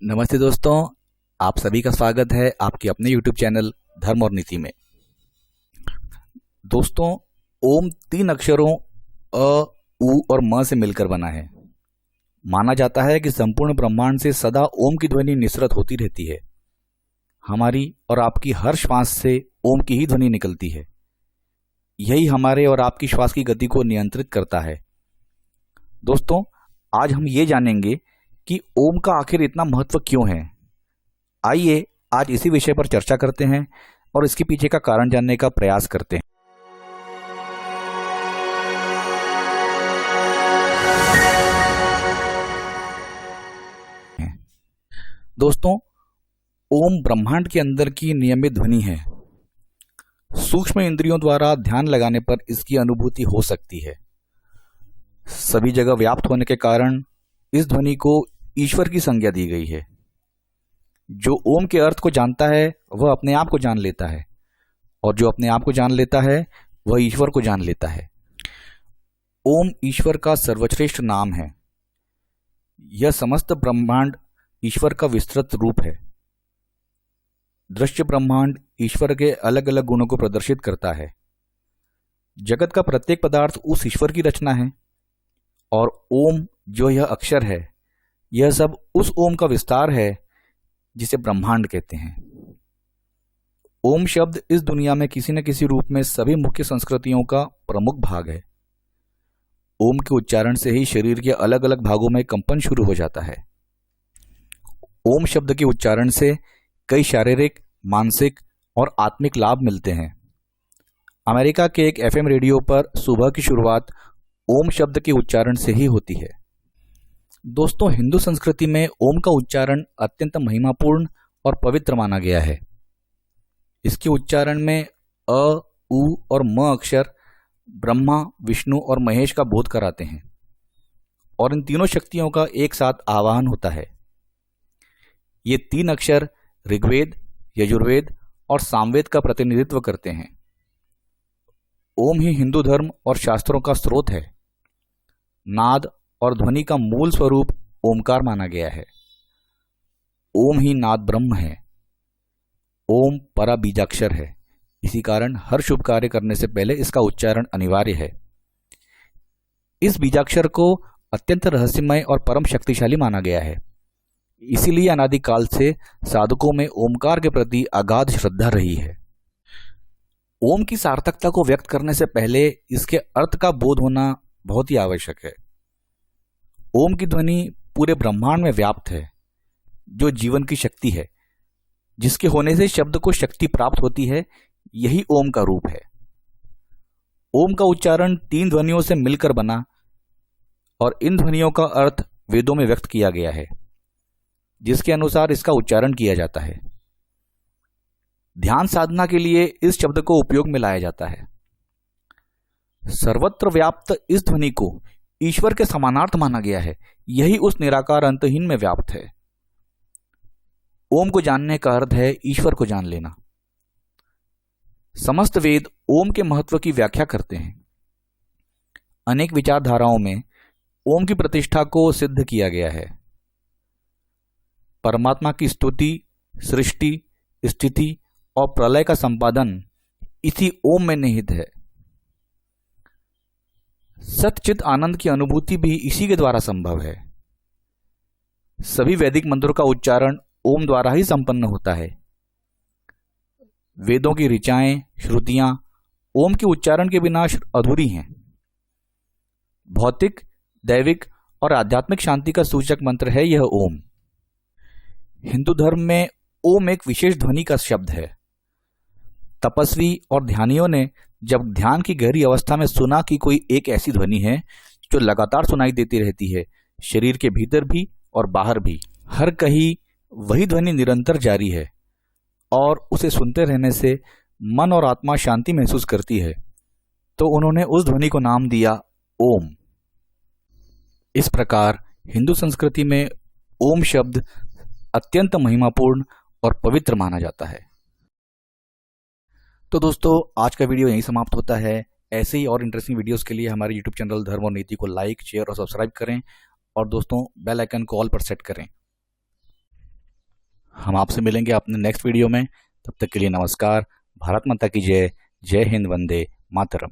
नमस्ते दोस्तों, आप सभी का स्वागत है आपके अपने YouTube चैनल धर्म और नीति में। दोस्तों, ओम 3 अक्षरों अ, उ और म से मिलकर बना है। माना जाता है कि संपूर्ण ब्रह्मांड से सदा ओम की ध्वनि निसरत होती रहती है। हमारी और आपकी हर श्वास से ओम की ही ध्वनि निकलती है। यही हमारे और आपकी श्वास की गति को नियंत्रित करता है। दोस्तों, आज हम ये जानेंगे कि ओम का आखिर इतना महत्व क्यों है। आइए आज इसी विषय पर चर्चा करते हैं और इसके पीछे का कारण जानने का प्रयास करते हैं। दोस्तों, ओम ब्रह्मांड के अंदर की नियमित ध्वनि है। सूक्ष्म इंद्रियों द्वारा ध्यान लगाने पर इसकी अनुभूति हो सकती है। सभी जगह व्याप्त होने के कारण इस ध्वनि को ईश्वर की संज्ञा दी गई है। जो ओम के अर्थ को जानता है वह अपने आप को जान लेता है, और जो अपने आप को जान लेता है वह ईश्वर को जान लेता है। ओम ईश्वर का सर्वश्रेष्ठ नाम है। यह समस्त ब्रह्मांड ईश्वर का विस्तृत रूप है। दृश्य ब्रह्मांड ईश्वर के अलग अलग गुणों को प्रदर्शित करता है। जगत का प्रत्येक पदार्थ उस ईश्वर की रचना है, और ओम जो यह अक्षर है, यह सब उस ओम का विस्तार है जिसे ब्रह्मांड कहते हैं। ओम शब्द इस दुनिया में किसी न किसी रूप में सभी मुख्य संस्कृतियों का प्रमुख भाग है। ओम के उच्चारण से ही शरीर के अलग अलग भागों में कंपन शुरू हो जाता है। ओम शब्द के उच्चारण से कई शारीरिक, मानसिक और आत्मिक लाभ मिलते हैं। अमेरिका के एक FM रेडियो पर सुबह की शुरुआत ओम शब्द के उच्चारण से ही होती है। दोस्तों, हिंदू संस्कृति में ओम का उच्चारण अत्यंत महिमापूर्ण और पवित्र माना गया है। इसके उच्चारण में अ, उ और म अक्षर ब्रह्मा, विष्णु और महेश का बोध कराते हैं, और इन तीनों शक्तियों का एक साथ आवाहन होता है। ये 3 अक्षर ऋग्वेद, यजुर्वेद और सामवेद का प्रतिनिधित्व करते हैं। ओम ही हिंदू धर्म और शास्त्रों का स्रोत है। नाद और ध्वनि का मूल स्वरूप ओमकार माना गया है। ओम ही नाद ब्रह्म है। ओम परा बीजाक्षर है। इसी कारण हर शुभ कार्य करने से पहले इसका उच्चारण अनिवार्य है। इस बीजाक्षर को अत्यंत रहस्यमय और परम शक्तिशाली माना गया है। इसीलिए अनादिकाल से साधकों में ओमकार के प्रति अगाध श्रद्धा रही है। ओम की सार्थकता को व्यक्त करने से पहले इसके अर्थ का बोध होना बहुत ही आवश्यक है। ओम की ध्वनि पूरे ब्रह्मांड में व्याप्त है, जो जीवन की शक्ति है। जिसके होने से शब्द को शक्ति प्राप्त होती है, यही ओम का रूप है। ओम का उच्चारण 3 ध्वनियों से मिलकर बना, और इन ध्वनियों का अर्थ वेदों में व्यक्त किया गया है, जिसके अनुसार इसका उच्चारण किया जाता है। ध्यान साधना के लिए इस शब्द को उपयोग में लाया जाता है। सर्वत्र व्याप्त इस ध्वनि को ईश्वर के समानार्थ माना गया है। यही उस निराकार अंतहीन में व्याप्त है। ओम को जानने का अर्थ है ईश्वर को जान लेना। समस्त वेद ओम के महत्व की व्याख्या करते हैं। अनेक विचारधाराओं में ओम की प्रतिष्ठा को सिद्ध किया गया है। परमात्मा की स्तुति, सृष्टि, स्थिति और प्रलय का संपादन इसी ओम में निहित है। सच्चित आनंद की अनुभूति भी इसी के द्वारा संभव है। सभी वैदिक मंत्रों का उच्चारण ओम द्वारा ही संपन्न होता है। वेदों की ऋचाएं, श्रुतियां ओम के उच्चारण के बिना अधूरी हैं। भौतिक, दैविक और आध्यात्मिक शांति का सूचक मंत्र है यह ओम। हिंदू धर्म में ओम एक विशेष ध्वनि का शब्द है। तपस्वी और ध्यानियों ने जब ध्यान की गहरी अवस्था में सुना कि कोई एक ऐसी ध्वनि है जो लगातार सुनाई देती रहती है, शरीर के भीतर भी और बाहर भी, हर कहीं वही ध्वनि निरंतर जारी है और उसे सुनते रहने से मन और आत्मा शांति महसूस करती है, तो उन्होंने उस ध्वनि को नाम दिया ओम। इस प्रकार हिंदू संस्कृति में ओम शब्द अत्यंत महिमापूर्ण और पवित्र माना जाता है। तो दोस्तों, आज का वीडियो यहीं समाप्त होता है। ऐसे ही और इंटरेस्टिंग वीडियोस के लिए हमारे यूट्यूब चैनल धर्म और नीति को लाइक, शेयर और सब्सक्राइब करें, और दोस्तों बेल आइकन को ऑल पर सेट करें। हम आपसे मिलेंगे अपने नेक्स्ट वीडियो में। तब तक के लिए नमस्कार। भारत माता की जय। जय हिंद। वंदे मातरम।